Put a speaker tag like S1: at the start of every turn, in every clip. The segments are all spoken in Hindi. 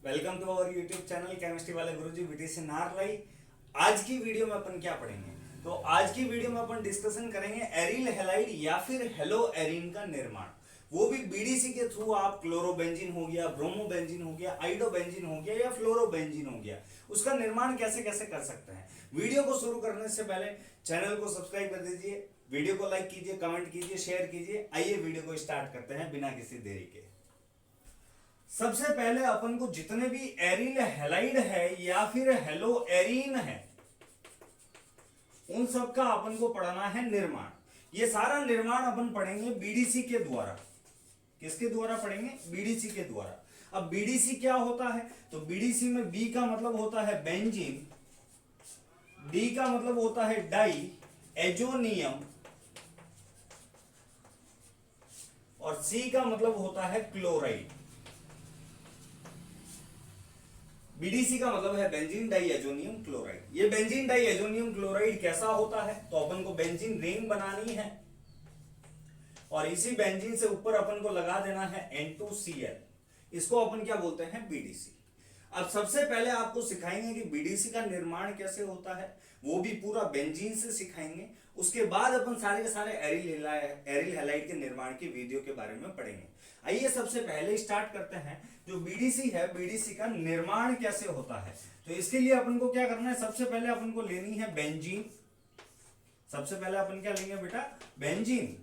S1: Welcome to our YouTube channel chemistry वाले गुरुजी बीटीसी नारलाई। आज की वीडियो में अपन क्या पढ़ेंगे? तो आज की वीडियो में अपन डिस्कशन करेंगे एरिल हैलाइड या फिर हेलो एरीन का निर्माण, वो भी बीडीसी के थ्रू। आप क्लोरोबेंजीन हो गया, ब्रोमोबेंजीन हो गया, आइडोबेंजीन हो गया या फ्लोरोबेंजीन हो गया, उसका निर्माण कैसे कैसे कर सकते हैं। वीडियो को शुरू करने से पहले चैनल को सब्सक्राइब कर दीजिए, वीडियो को लाइक कीजिए, कमेंट कीजिए, शेयर कीजिए। आइए वीडियो को स्टार्ट करते हैं बिना किसी देरी के। सबसे पहले अपन को जितने भी एरिल हैलाइड है या फिर हेलो एरीन है, उन सब का अपन को पढ़ना है निर्माण। ये सारा निर्माण अपन पढ़ेंगे बीडीसी के द्वारा। किसके द्वारा पढ़ेंगे? बीडीसी के द्वारा। अब बीडीसी क्या होता है? तो बीडीसी में बी का मतलब होता है बेंजीन, डी का मतलब होता है डाई एजोनियम और सी का मतलब होता है क्लोराइड। बीडीसी का मतलब है बेंजीन डाई एजोनियम क्लोराइड। ये बेंजीन डाई एजोनियम क्लोराइड कैसा होता है? तो अपन को बेंजीन रिंग बनानी है और इसी बेंजीन से ऊपर अपन को लगा देना है N2Cl। इसको अपन क्या बोलते हैं? बीडीसी। अब सबसे पहले आपको सिखाएंगे कि बीडीसी का निर्माण कैसे होता है, वो भी पूरा बेंजीन से सिखाएंगे। उसके बाद अपन सारे के सारे एरिल हैलाइड के निर्माण की वीडियो के बारे में पढ़ेंगे। आइए सबसे पहले स्टार्ट करते हैं। जो बीडीसी है, बीडीसी का निर्माण कैसे होता है। तो इसके लिए अपन को क्या करना है? सबसे पहले अपन को लेनी है बेंजीन। सबसे पहले अपन क्या लेंगे बेटा? बेंजीन।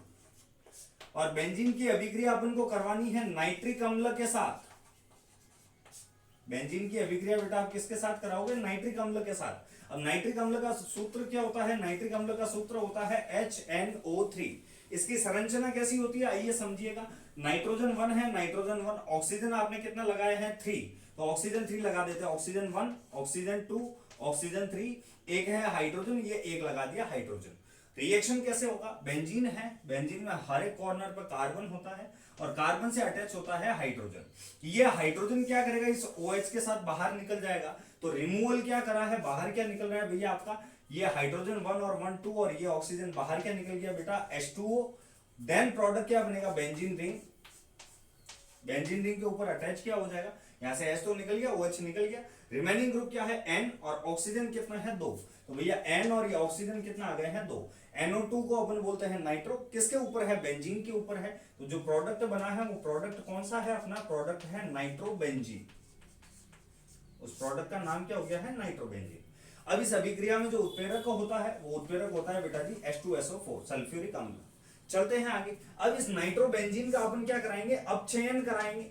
S1: और बेंजीन की अभिक्रिया अपन को करवानी है नाइट्रिक अम्ल के साथ। बेंजीन की अभिक्रिया बेटा आप किसके साथ कराओगे? नाइट्रिक अम्ल के साथ। अब नाइट्रिक अम्ल का सूत्र क्या होता है? नाइट्रिक अम्ल का सूत्र होता है HNO3। इसकी संरचना कैसी होती है आइए समझिएगा। नाइट्रोजन 1 है, नाइट्रोजन 1, ऑक्सीजन आपने कितना लगाया है? 3, तो ऑक्सीजन 3 लगा देते हैं। ऑक्सीजन 1, ऑक्सीजन 2, ऑक्सीजन 3, एक है हाइड्रोजन, ये एक लगा दिया हाइड्रोजन। रिएक्शन कैसे होगा? बेंजीन है, बेंजीन में हर एक कॉर्नर पर कार्बन होता है और कार्बन से अटैच होता है हाइड्रोजन। ये हाइड्रोजन क्या करेगा? इस OH के साथ बाहर निकल जाएगा। तो रिमूवल क्या करा है? बाहर क्या निकल रहा है भैया आपका? ये हाइड्रोजन 1 और 1 2 और ये ऑक्सीजन बाहर क्या निकल गया बेटा? H2O। देन प्रोडक्ट क्या बनेगा? Benzene ring. बेंजीन रिंग के ऊपर अटैच क्या हो जाएगा? यहां से H तो निकल गया, OH निकल गया। रिमेनिंग ग्रुप क्या है? N और ऑक्सीजन कितना है? 2। तो भैया N और ये ऑक्सीजन कितना आ गए हैं? 2। NO2 को अपन बोलते हैं नाइट्रो। किसके ऊपर है? बेंजीन के ऊपर है। तो जो प्रोडक्ट बना है वो प्रोडक्ट कौन सा है? अपना प्रोडक्ट है नाइट्रोबेंजीन। उस प्रोडक्ट का नाम क्या हो गया है? नाइट्रोबेंजीन। अब इस अभिक्रिया में जो उत्प्रेरक होता है वो उत्प्रेरक होता है बेटा जी H2SO4 सल्फ्यूरिक अम्ल। चलते हैं आगे। अब इस नाइट्रोबेंजीन का अपन क्या कराएंगे? अपचयन कराएंगे।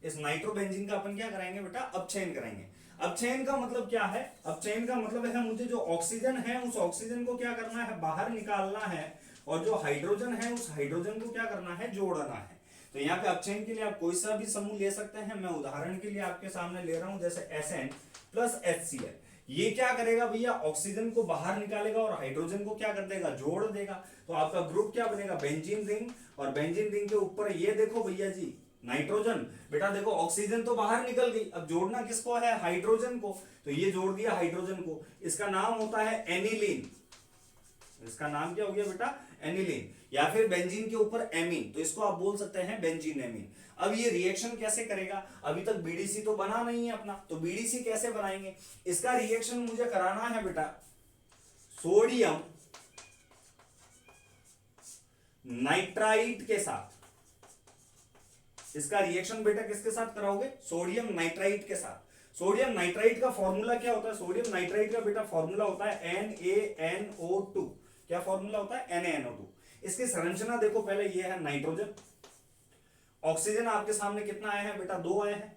S1: इस नाइट्रोबेंजीन का अपन क्या कराएंगे बेटा? अपचयन कराएंगे। अपचयन का मतलब क्या है? अपचयन का मतलब है मुझे जो ऑक्सीजन है उस ऑक्सीजन को क्या करना है? बाहर निकालना है और जो हाइड्रोजन है उस हाइड्रोजन को क्या करना है? जोड़ना है। तो यहाँ पे अपचयन के लिए आप कोई सा भी समूह ले सकते हैं। मैं उदाहरण के लिए आपके सामने ले रहा हूं, जैसे Sn प्लस HCl। ये क्या करेगा भैया? ऑक्सीजन को बाहर निकालेगा और हाइड्रोजन को क्या कर देगा? जोड़ देगा। तो आपका ग्रुप क्या बनेगा? Benzene ring. और बेंजीन रिंग के ऊपर ये देखो भैया जी नाइट्रोजन। बेटा देखो ऑक्सीजन तो बाहर निकल गई, अब जोड़ना किसको है? हाइड्रोजन को। तो ये जोड़ दिया हाइड्रोजन को। इसका नाम होता है एनिलीन। इसका नाम क्या हो गया बेटा? एनिलीन। या फिर बेंजीन के ऊपर एमीन, तो इसको आप बोल सकते हैं बेंजीन एमीन। अब ये रिएक्शन कैसे करेगा? अभी तक बीडीसी तो बना नहीं है अपना, तो बीडीसी कैसे बनाएंगे? इसका रिएक्शन मुझे कराना है बेटा सोडियम नाइट्राइट के साथ। इसका रिएक्शन बेटा किसके साथ कराओगे? सोडियम नाइट्राइट के साथ। सोडियम नाइट्राइट का फॉर्मूला क्या होता है? सोडियम नाइट्राइट का बेटा फॉर्मूला होता है NaNO2। क्या फॉर्मूला होता है? NaNO2। इसकी संरचना देखो पहले, ये है नाइट्रोजन। ऑक्सीजन आपके सामने कितना आया है बेटा? 2 आए हैं।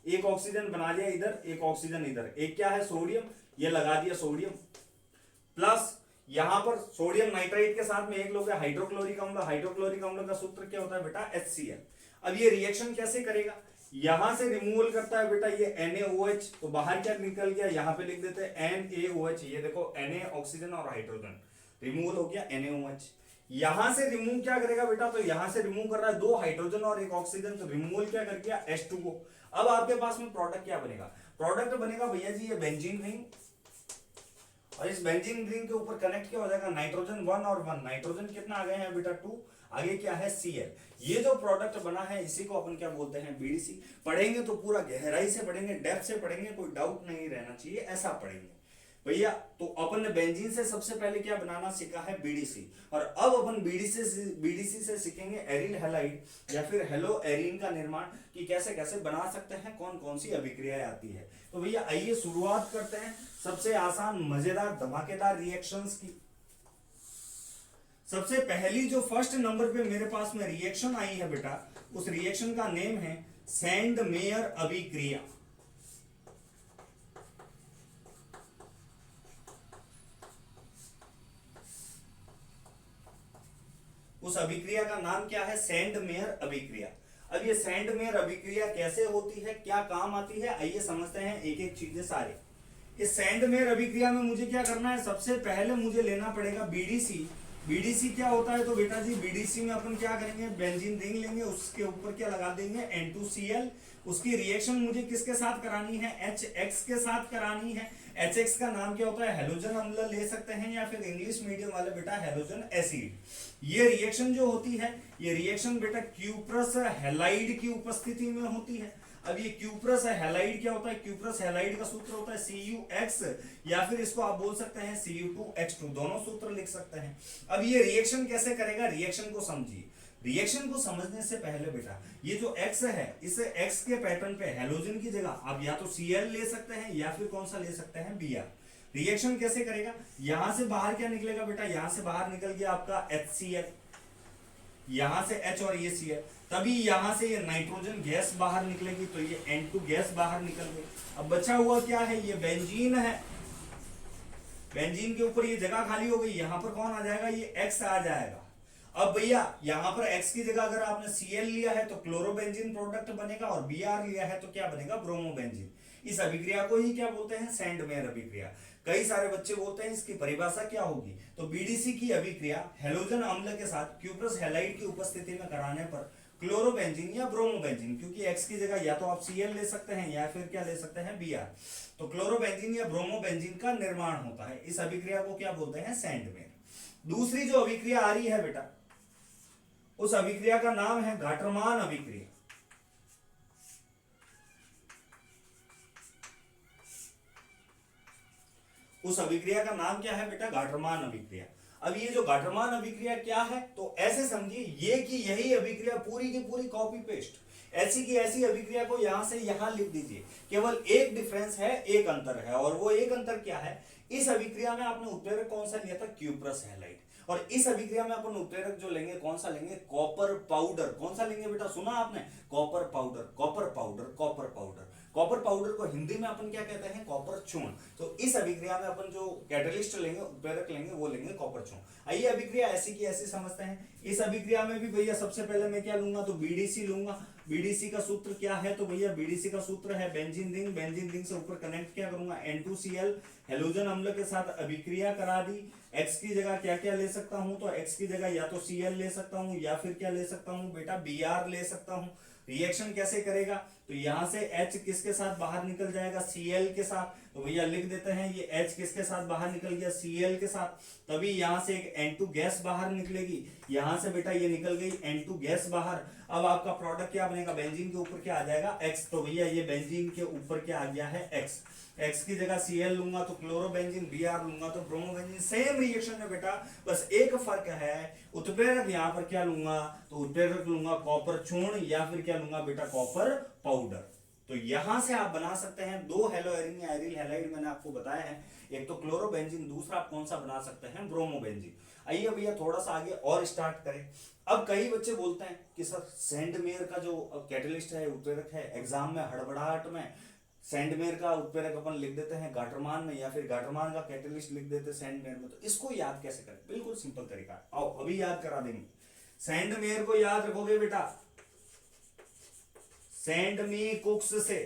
S1: एक ऑक्सीजन बना लिया इधर, एक ऑक्सीजन इधर। एक क्या है? सोडियम। ये लगा दिया सोडियम। प्लस यहां पर सोडियम नाइट्राइट के साथ में एक लोग है हाइड्रोक्लोरिक अम्ल। हाइड्रोक्लोरिक अम्ल का सूत्र क्या होता है बेटा? HCl। अब ये रिएक्शन कैसे करेगा? यहां से रिमूवल करता है बेटा ये NaOH। तो बाहर क्या निकल गया? यहां पे लिख देते हैं NaOH। ये देखो Na ऑक्सीजन और हाइड्रोजन रिमूवल हो गया NaOH। यहां से रिमूव क्या करेगा बेटा? तो यहां से रिमूव कर रहा है 2 हाइड्रोजन और एक ऑक्सीजन, तो रिमूवल क्या कर दिया? H2O। अब आपके पास में प्रोडक्ट क्या बनेगा? प्रोडक्ट बनेगा भैया जी ये बेंजीन रिंग और इस बेंजीन रिंग के ऊपर कनेक्ट क्या हो जाएगा, नाइट्रोजन 1 और 1, नाइट्रोजन कितना आ गए हैं बेटा 2, आगे क्या है Cl। ये जो प्रोडक्ट बना है इसी को अपन क्या बोलते हैं, बीडीसी। पढ़ेंगे तो पूरा गहराई से पढ़ेंगे, डेप्थ से पढ़ेंगे, कोई डाउट नहीं रहना चाहिए, ऐसा पढ़ेंगे भैया। तो अपन ने बेंजीन से सबसे पहले क्या बनाना सीखा है, बीडीसी। और अब अपन बीडीसी से सीखेंगे एरिल हैलाइड या फिर हेलो एरीन का निर्माण, कि कैसे कैसे बना सकते हैं, कौन कौन सी अभिक्रियाएं आती है। तो भैया आइए शुरुआत करते हैं सबसे आसान मजेदार धमाकेदार रिएक्शंस की। सबसे पहली जो फर्स्ट नंबर पे मेरे पास में रिएक्शन आई है बेटा, उस रिएक्शन का नेम है सैंड मेयर अभिक्रिया। उस अभिक्रिया का नाम क्या है, सैंड मेयर अभिक्रिया। अब ये सैंड मेयर अभिक्रिया कैसे होती है, क्या काम आती है, आइए समझते हैं एक एक चीजें सारे। इस सैंड मेयर अभिक्रिया में मुझे क्या करना है, सबसे पहले मुझे लेना पड़ेगा बीडीसी। बीडीसी क्या होता है, तो बेटा जी बीडीसी में अपन क्या करेंगे, बेंजीन रिंग लेंगे, उसके ऊपर क्या लगा देंगे, N2Cl। उसकी रिएक्शन मुझे किसके साथ करानी है, HX के साथ करानी है। HX का नाम क्या होता है, हेलोजन अम्ल ले सकते हैं, या फिर इंग्लिश मीडियम वाले बेटा हेलोजन एसिड। ये रिएक्शन जो होती है, ये रिएक्शन बेटा क्यूप्रस हैलाइड की उपस्थिति में होती है। अब ये क्यूप्रस हैलाइड क्या होता है, क्यूप्रस हैलाइड का सूत्र होता है CuX, या फिर इसको आप बोल सकते हैं Cu2H2, दोनों सूत्र लिख सकते हैं। अब ये रिएक्शन कैसे करेगा, रिएक्शन को समझिए। रिएक्शन को समझने से पहले बेटा ये जो X है, इस X के पैटर्न पे हेलोजन की जगह आप या तो Cl ले सकते हैं या फिर कौन सा ले सकते हैं, Br। रिएक्शन कैसे करेगा, यहां से बाहर क्या निकलेगा बेटा, यहां से बाहर निकल गया आपका HCl, यहां से H और ये Cl, तभी यहां से ये नाइट्रोजन गैस बाहर निकलेगी, तो ये N2 गैस बाहर निकल गई। अब बचा हुआ क्या है, ये बेंजीन है। बेंजीन के ऊपर ये जगह खाली हो गई, यहां पर कौन आ जाएगा, ये X आ जाएगा। अब भैया यहां पर X की जगह अगर आपने Cl लिया है तो क्लोरोबेंजीन प्रोडक्ट बनेगा, और Br लिया है तो क्या बनेगा, ब्रोमोबेंजीन। इस अभिक्रिया को ही क्या बोलते हैं, सैंड मेयर अभिक्रिया। कई सारे बच्चे बोलते हैं इसकी परिभाषा क्या होगी, तो बीडीसी की अभिक्रिया हेलोजन अम्ल के साथ क्यूप्रस हैलाइड की उपस्थिति में कराने पर क्लोरोबेंजीन या ब्रोमोबेंजीन, क्योंकि X की जगह या तो आप Cl ले सकते हैं या फिर क्या ले सकते हैं, Br, तो क्लोरोबेंजीन या ब्रोमोबेंजीन का निर्माण होता है। इस अभिक्रिया को क्या बोलते हैं, सैंड मेयर। दूसरी जो अभिक्रिया आ रही है बेटा, उस अभिक्रिया का नाम है गाटरमान अभिक्रिया। उस अभिक्रिया का नाम क्या है बेटा, गाटरमान अभिक्रिया। अब ये जो गाटरमान अभिक्रिया क्या है, तो ऐसे समझिए ये कि यही अभिक्रिया पूरी की पूरी कॉपी पेस्ट, ऐसी की ऐसी अभिक्रिया को यहां से यहां लिख दीजिए। केवल एक डिफरेंस है, एक अंतर है, और वो एक अंतर क्या है, इस अभिक्रिया में आपने उत्प्रेरक कौन सा लिया था, क्यूप्रस हैलाइड, और इस अभिक्रिया में अपन उत्प्रेरक जो लेंगे कौन सा लेंगे, कॉपर पाउडर। कौन सा लेंगे बेटा, सुना आपने, copper powder, copper powder, copper powder. Copper powder को हिंदी में अपन क्या कहते हैं, कॉपर चूर्ण। तो इस अभिक्रिया में अपन जो कैटलिस्ट लेंगे, उत्प्रेरक लेंगे, वो लेंगे कॉपर चूर्ण। आइए अभिक्रिया ऐसी की ऐसी समझते हैं। इस अभिक्रिया में भी भैया सबसे पहले मैं क्या लूंगा, तो बीडीसी लूंगा। बीडीसी का सूत्र क्या है, तो भैया बीडीसी का सूत्र है बेंजीन रिंग। बेंजीन रिंग से ऊपर कनेक्ट क्या करूंगा, N2Cl, हेलोजन अम्ल के साथ अभिक्रिया करा दी। X की जगह क्या क्या ले सकता हूं, तो X की जगह या तो Cl ले सकता हूं या फिर क्या ले सकता हूं बेटा, Br ले सकता हूं। रिएक्शन कैसे करेगा, तो यहां से H किसके साथ बाहर निकल जाएगा, Cl के साथ। तो भैया लिख देते हैं ये H किसके साथ बाहर निकल गया, Cl के साथ, तभी यहां से एक N2 गैस बाहर निकलेगी। यहां से बेटा ये निकल गई N2 गैस बाहर। अब आपका प्रोडक्ट क्या बनेगा, बेंजीन के ऊपर क्या आ जाएगा, X। तो भैया ये बेंजीन के ऊपर क्या आ गया है, X। X की जगह Cl लूंगा तो क्लोरोबेंजीन, Br लूंगा तो ब्रोमोबेंजीन। सेम रिएक्शन है बेटा, बस एक फर्क है, उत्प्रेरक यहां पर क्या लूंगा, तो उत्प्रेरक लूंगा कॉपर चूर्ण, या फिर क्या लूंगा बेटा, कॉपर पाउडर। तो यहां से आप बना सकते हैं दो हेलो एरीन या एरिल हैलाइड, मैंने आपको बताया है, एक तो क्लोरोबेंजीन, दूसरा आप कौन सा बना सकते हैं, ब्रोमोबेंजीन। आइए भैया थोड़ा सा आगे और स्टार्ट करें। अब कई बच्चे बोलते हैं कि सर सैंड मेयर का जो कैटलिस्ट है, उत्प्रेरक है, एग्जाम में हड़बड़ाहट में सैंड मेयर का उत्प्रेरक अपन लिख देते हैं गाटरमान में, या फिर गाटरमान का कैटलिस्ट लिख देते हैं सैंड मेयर में। तो इसको याद कैसे करें, बिल्कुल सिंपल तरीका है, आओ अभी याद करा देंगे। सैंड मेयर को याद रखोगे बेटा, सैंड मी कुक्स से।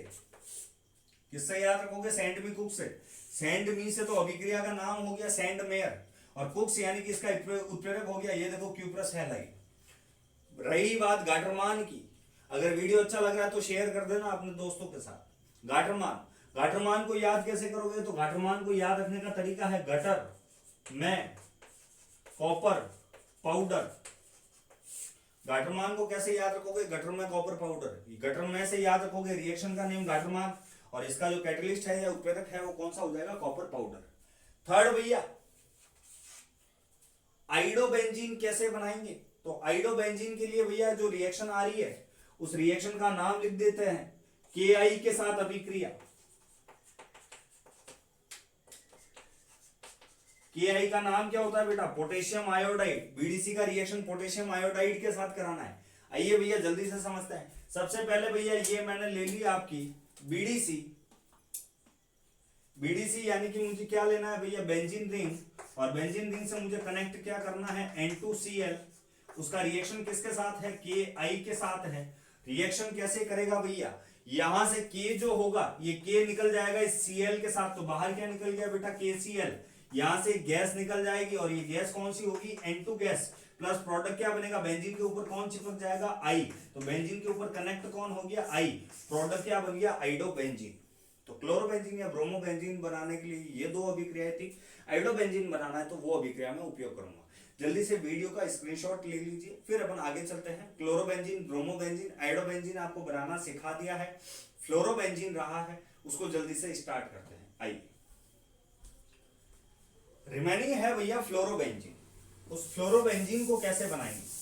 S1: किससे याद रखोगे, सैंड मी कुक्स से। सैंड मी से तो अभिक्रिया का नाम हो गया सैंड मेयर, और कुक्स यानी कि इसका उत्प्रेरक हो गया, ये देखो क्यूप्रस हैलाइड। रही बात गाटरमान की, अगर वीडियो अच्छा लग रहा है तो शेयर कर देना अपने दोस्तों के साथ। गाटरमान, घाटरमान को याद कैसे करोगे? तो घाटरमान को याद रखने का तरीका है गटर में कॉपर पाउडर। घाटरमान को कैसे याद रखोगे? गटर में कॉपर पाउडर। गटर में से याद रखोगे रिएक्शन का नेम घाटरमान, और इसका जो कैटलिस्ट है या उत्प्रेरक है वो कौन सा हो जाएगा? Copper powder. थर्ड भैया, आइडोबेंजीन कैसे बनाएंगे? तो आइडोबेंजीन के लिए भैया जो रिएक्शन आ रही है उस रिएक्शन का नाम लिख देते हैं KI के साथ अभिक्रिया। KI का नाम क्या होता है बेटा? Potassium iodide. बीडीसी का रिएक्शन पोटेशियम आयोडाइड के साथ कराना है। आइए भैया जल्दी से समझते हैं। सबसे पहले भैया ये मैंने ले ली आपकी बीडीसी। बीडीसी यानी कि मुझे क्या लेना है भैया? बेंजीन रिंग, और बेंजीन रिंग से मुझे कनेक्ट क्या करना है? N2Cl। उसका रिएक्शन किसके साथ है? KI के साथ है। रिएक्शन कैसे करेगा भैया? यहां से K जो होगा ये K निकल जाएगा इस Cl के साथ, तो बाहर क्या निकल गया बेटा? KCl। यहां से गैस निकल जाएगी, और ये गैस कौन सी होगी? N2 gas. प्लस प्रोडक्ट क्या बनेगा? बेंजीन के ऊपर कौन चिपक जाएगा? I। तो बेंजीन के ऊपर कनेक्ट कौन हो गया? I। प्रोडक्ट क्या बन गया? आइडोबेंजीन। तो क्लोरोबेंजीन या ब्रोमोबेंजीन बनाने के लिए ये दो अभिक्रियाएं थी। आइडोबेंजीन बनाना है तो वो अभिक्रिया में उपयोग करूंगा। जल्दी से वीडियो का स्क्रीनशॉट ले लीजिए, फिर अपन आगे चलते हैं। क्लोरोबेंजीन, ब्रोमोबेंजीन, आइडोबेंजीन आपको बनाना सिखा दिया है। फ्लोरोबेंजीन रहा है, उसको जल्दी से स्टार्ट करते हैं। आइए, रिमेनिंग है भैया फ्लोरोबेंजीन। उस फ्लोरोबेंजीन को कैसे बनाएंगे?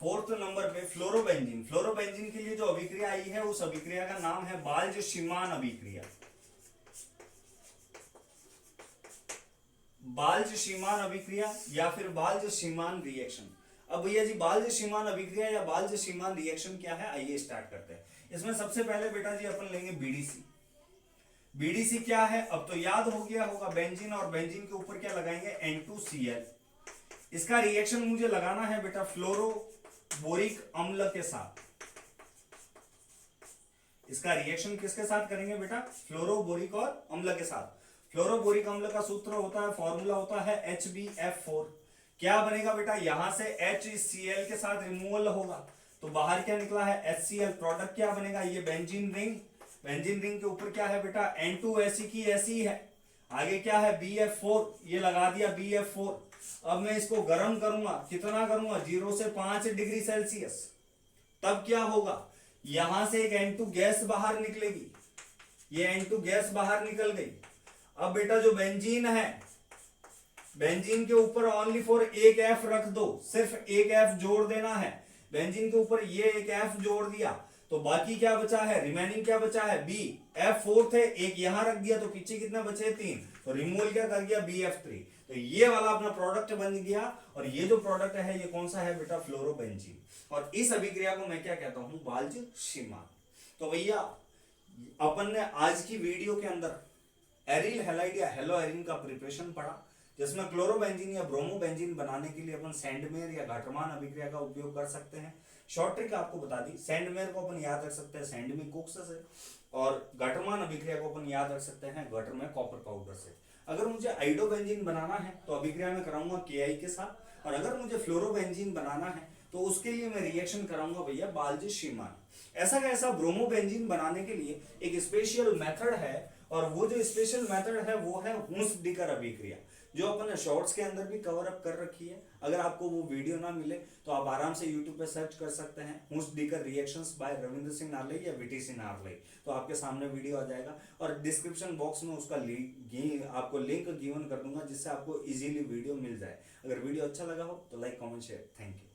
S1: फोर्थ नंबर पे फ्लोरोबेंजीन। फ्लोरोबेंजीन के लिए जो अभिक्रिया आई है उस अभिक्रिया का नाम है बाल्ज-शीमान अभिक्रिया। बाल्ज-शीमान अभिक्रिया या फिर बाल्ज-शीमान रिएक्शन। अब भैया जी बाल्ज-शीमान अभिक्रिया या बाल्ज-शीमान रिएक्शन क्या है? आइए स्टार्ट करते हैं। इसमें सबसे पहले बेटा जी अपन लेंगे बीडीसी। बीडीसी क्या है? अब तो याद हो गया होगा, बेंजीन, और बेंजीन के ऊपर क्या लगाएंगे? N2Cl। इसका रिएक्शन मुझे लगाना है बेटा फ्लोरोबोरिक अम्ल के साथ। इसका रिएक्शन किसके साथ करेंगे बेटा? फ्लोरोबोरिक और अम्ल के साथ। फ्लोरोबोरिक अम्ल का सूत्र होता है, फॉर्मूला होता है HbF4। क्या बनेगा बेटा? यहां से HCl के साथ रिमूवल होगा, तो बाहर क्या निकला है? HCl। प्रोडक्ट क्या बनेगा? ये बेंजीन रिंग। बेंजीन रिंग के ऊपर क्या है बेटा? N2 की ऐसी है। आगे क्या है? BF4। ये लगा दिया BF4। अब मैं इसको गर्म करूंगा। कितना करूंगा? 0 से 5 डिग्री सेल्सियस। तब क्या होगा? यहां से एक N2 गैस बाहर निकलेगी। ये N2 गैस बाहर निकल गई। अब बेटा जो बेंजीन है, बेंजीन के ऊपर ओनली फॉर एक F रख दो, सिर्फ एक F जोड़ देना है। बेंजीन के ऊपर ये एक F जोड़ दिया, तो बाकी क्या बचा है? रिमेनिंग क्या बचा है? B। F4 थे, एक यहां रख दिया, तो पीछे कितना बचे? 3। तो रिमूवल क्या कर गया? BF3। तो ये वाला अपना प्रोडक्ट बन गया, और ये जो प्रोडक्ट है ये कौन सा है बेटा? फ्लोरोबेंजीन। और इस अभिक्रिया को मैं क्या कहता हूं? बाल्ज-शीमान। तो भैया अपन ने आज की वीडियो के अंदर एरिल हैलाइड या हेलो एरिन का प्रिपरेशन पढ़ा, जिसमें क्लोरोबेंजीन या ब्रोमोबेंजीन बनाने के लिए अपन सैंडमेयर या घाटरमान अभिक्रिया का उपयोग कर सकते हैं। शॉर्ट ट्रिक आपको बता दी, सैंडमेयर को अपन याद रख सकते हैं सैंडमी कुक्स से, और घाटरमान अभिक्रिया को अपन याद रख सकते हैं गटर में कॉपर पाउडर से। अगर मुझे आइडोबेंजीन बनाना है तो अभिक्रिया में कराऊंगा KI के साथ, और अगर मुझे फ्लोरोबेंजीन बनाना है तो उसके लिए मैं रिएक्शन कराऊंगा भैया बाल्ज-शीमान। ऐसा का ऐसा ब्रोमोबेंजीन बनाने के लिए एक स्पेशल मेथड है, और वो जो स्पेशल मेथड है वो है हुंस-डिकर अभिक्रिया, जो अपन ने शॉर्ट्स के अंदर भी कवर अप कर रखी है। अगर आपको वो वीडियो ना मिले तो आप आराम से YouTube पे सर्च कर सकते हैं हुंस-डिकर रिएक्शंस बाय रविंद्र सिंह नार्ले या VTC नार्ले, तो आपके सामने वीडियो आ जाएगा। और डिस्क्रिप्शन बॉक्स में उसका आपको लिंक गिवन कर दूंगा, जिससे आपको इजीली वीडियो मिल जाए। अगर वीडियो अच्छा लगा हो तो like, comment, share. Thank you.